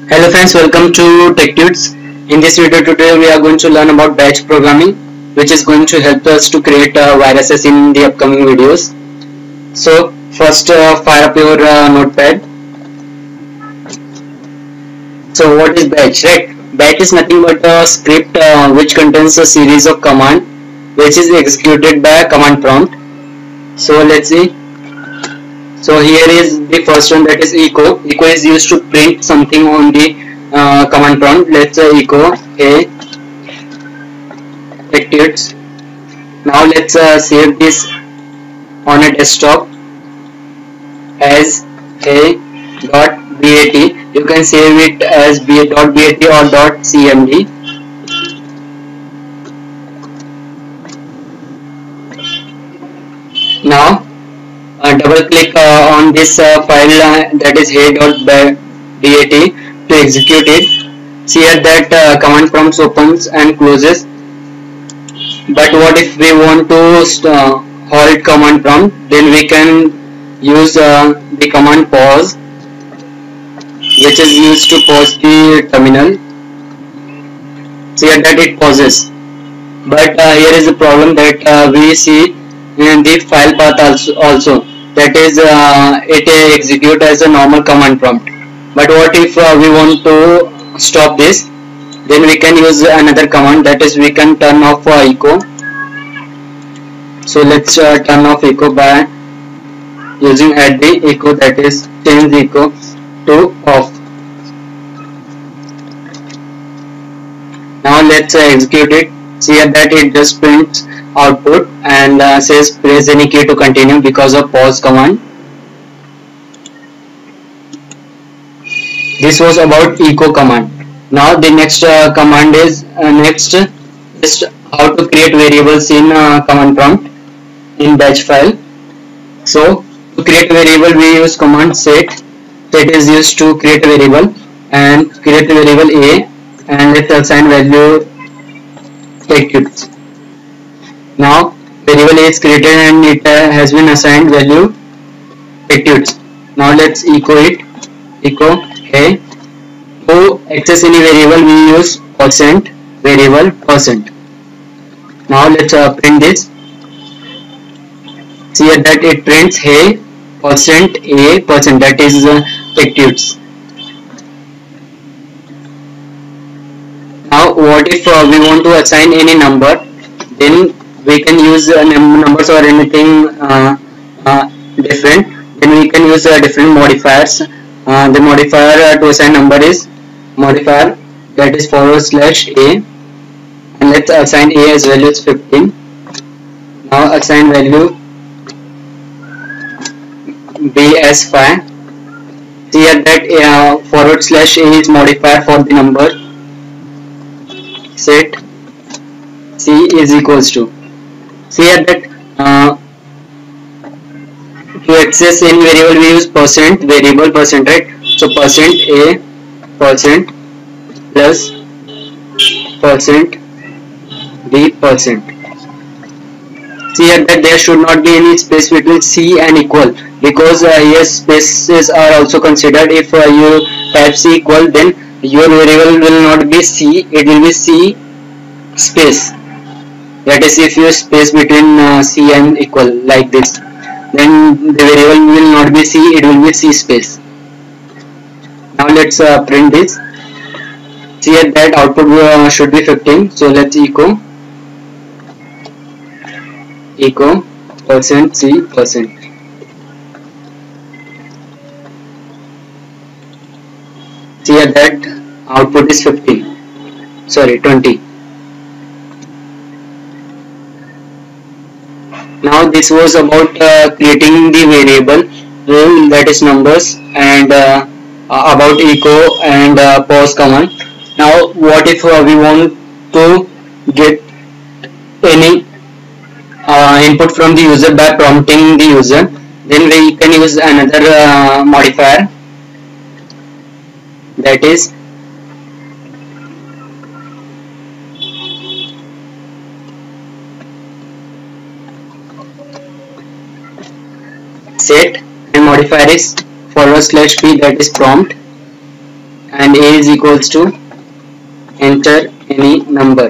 Hello friends, welcome to TechTuts. In this video today we are going to learn about batch programming, which is going to help us to create viruses in the upcoming videos. So first fire up your notepad. So what is batch, right? Batch is nothing but a script which contains a series of commands which is executed by a command prompt. So let's see. So here is the first one, that is echo. Echo is used to print something on the command prompt. Let's say echo a TechTuts. Now let's save this on a desktop as a .bat. You can save it as .bat or .cmd. Now double click on this file, that is hey.bat, to execute it. See here that command prompt opens and closes. But what if we want to halt command prompt? Then we can use the command pause, which is used to pause the terminal. See here that it pauses. But here is the problem that we see in the file path also, that is it execute as a normal command prompt. But what if we want to stop this? Then we can use another command, that is we can turn off echo. So let's turn off echo by using add the echo, that is change the echo to off. Now let's execute it. See here that it just prints output and says press any key to continue because of pause command. This was about echo command. Now the next command is how to create variables in command prompt in batch file. So to create variable we use command set. Set is used to create a variable, and create a variable a, and let's assign value TechTuts. Now variable a is created and it has been assigned value TechTuts. Now let's echo it, echo a. To access any variable we use percent variable percent. Now let's print this. See here that it prints hey percent a percent, that is TechTuts. Now what if we want to assign any number? Then we can use numbers or anything different. Then we can use different modifiers. The modifier to assign number is modifier, that is / a, and let's assign a as value is 15. Now assign value b as 5. See here that / a is modifier for the number. Set c is equals to, see here that to access any variable we use percent variable percent, right? So percent a percent plus percent b percent. See here that there should not be any space between c and equal, because here spaces are also considered. If you type c equal, then your variable will not be c, it will be c space. That is, if you space between c and equal like this, then the variable will not be c, it will be c space. Now let's print this. See here that output should be 15. So let's echo percent c percent. See here that output is 15, sorry 20. Now this was about creating the variable, that is numbers, and about echo and pause command. Now what if we want to get any input from the user by prompting the user? Then we can use another modifier, that is set, and modifier is / p, that is prompt, and a is equals to enter any number.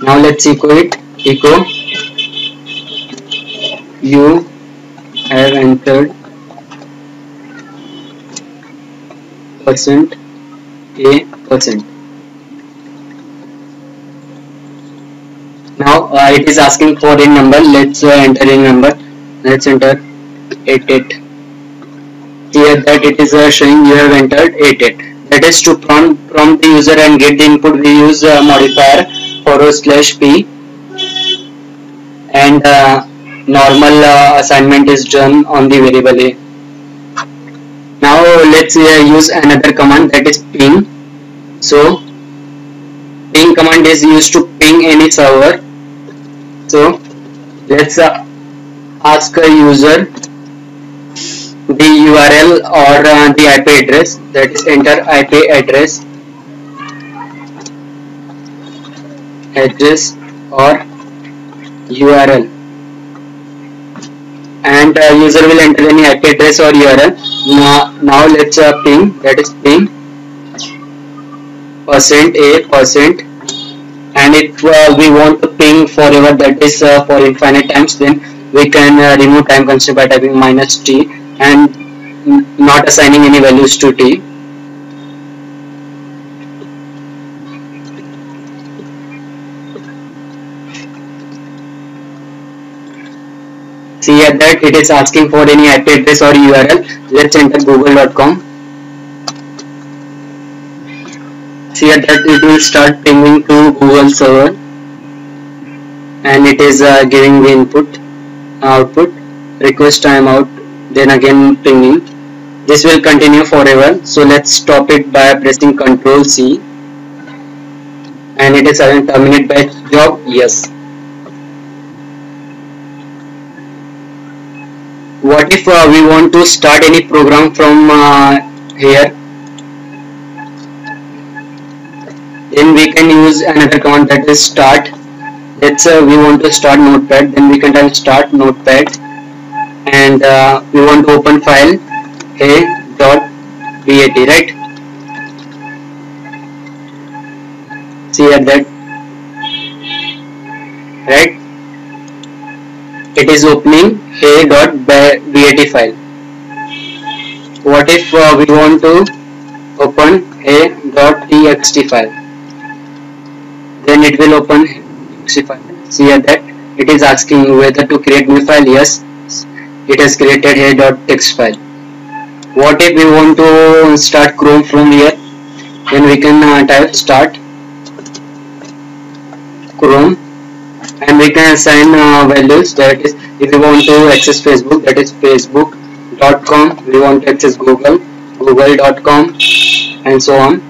Now let's echo it. Echo you have entered percent a percent. Now it is asking for a number. Let's enter a number. Let's enter 88. Here that it is showing you have entered 88. That is to prompt the user and get the input. We use modifier /p, and normal assignment is done on the variable a. Now let's use another command, that is ping. So ping command is used to ping any server. So let's ask a user the URL or the IP address, that is enter IP address or URL, and user will enter any IP address or URL. Now let's ping, that is ping %a%, and if we want to ping forever, that is for infinite times, then we can remove time constraint by typing -t and not assigning any values to t. See here that it is asking for any IP address or URL. Let's enter google.com. See here that it will start pinging to Google server, and it is giving the output request timeout, then again pinging. This will continue forever. So let's stop it by pressing Ctrl C, and it is saying terminate batch job. Yes. What if we want to start any program from here? Then we can use another command, that is start. Let's we want to start notepad, then we can type start notepad, and we want to open file a.bat, right? See here that, right? It is opening a.bat file. What if we want to open a.txt file? Then it will open txt file. See here that it is asking whether to create new file. Yes, it has created a.txt file. What if we want to start Chrome from here? Then we can type start Chrome, and we can assign values, that is if we want to access Facebook, that is facebook.com, we want to access google.com, and so on.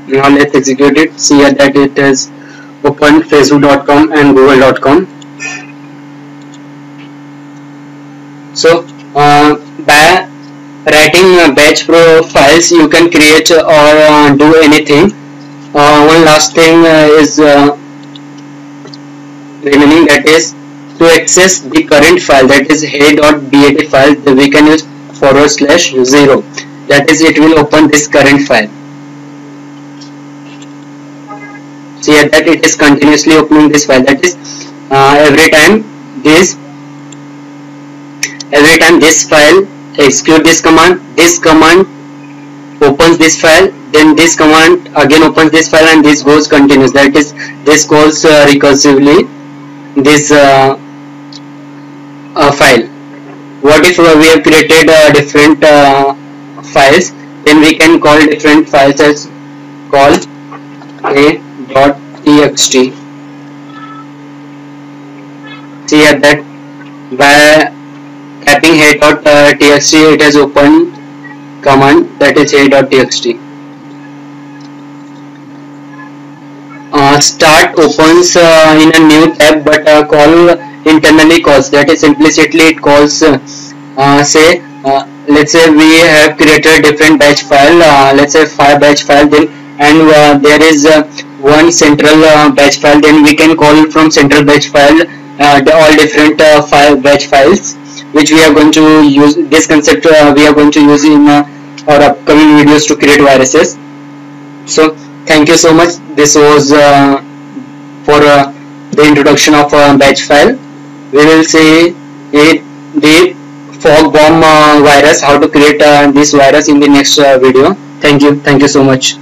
Now let's execute it. See here that it has opened facebook.com and google.com. So by writing batch files, you can create or do anything. One last thing is remaining, that is to access the current file, that is a.bat file, we can use /0, that is it will open this current file. See here that it is continuously opening this file, that is every time this file execute this command opens this file, then this command again opens this file, and this goes continuous, that is this calls recursively this file. What if we have created different files? Then we can call different files as call a.txt. See here that by typing a.txt, it has opened command, that is a.txt. Start opens in a new tab, but call internally calls, that is implicitly it calls say let's say we have created a different batch file, let's say 5 batch file, then and there is one central batch file, then we can call from central batch file all different batch files, which we are going to use. This concept we are going to use in or upcoming videos to create viruses. So thank you so much. This was for the introduction of batch file. We will see the fog bomb virus, how to create this virus in the next video. Thank you so much.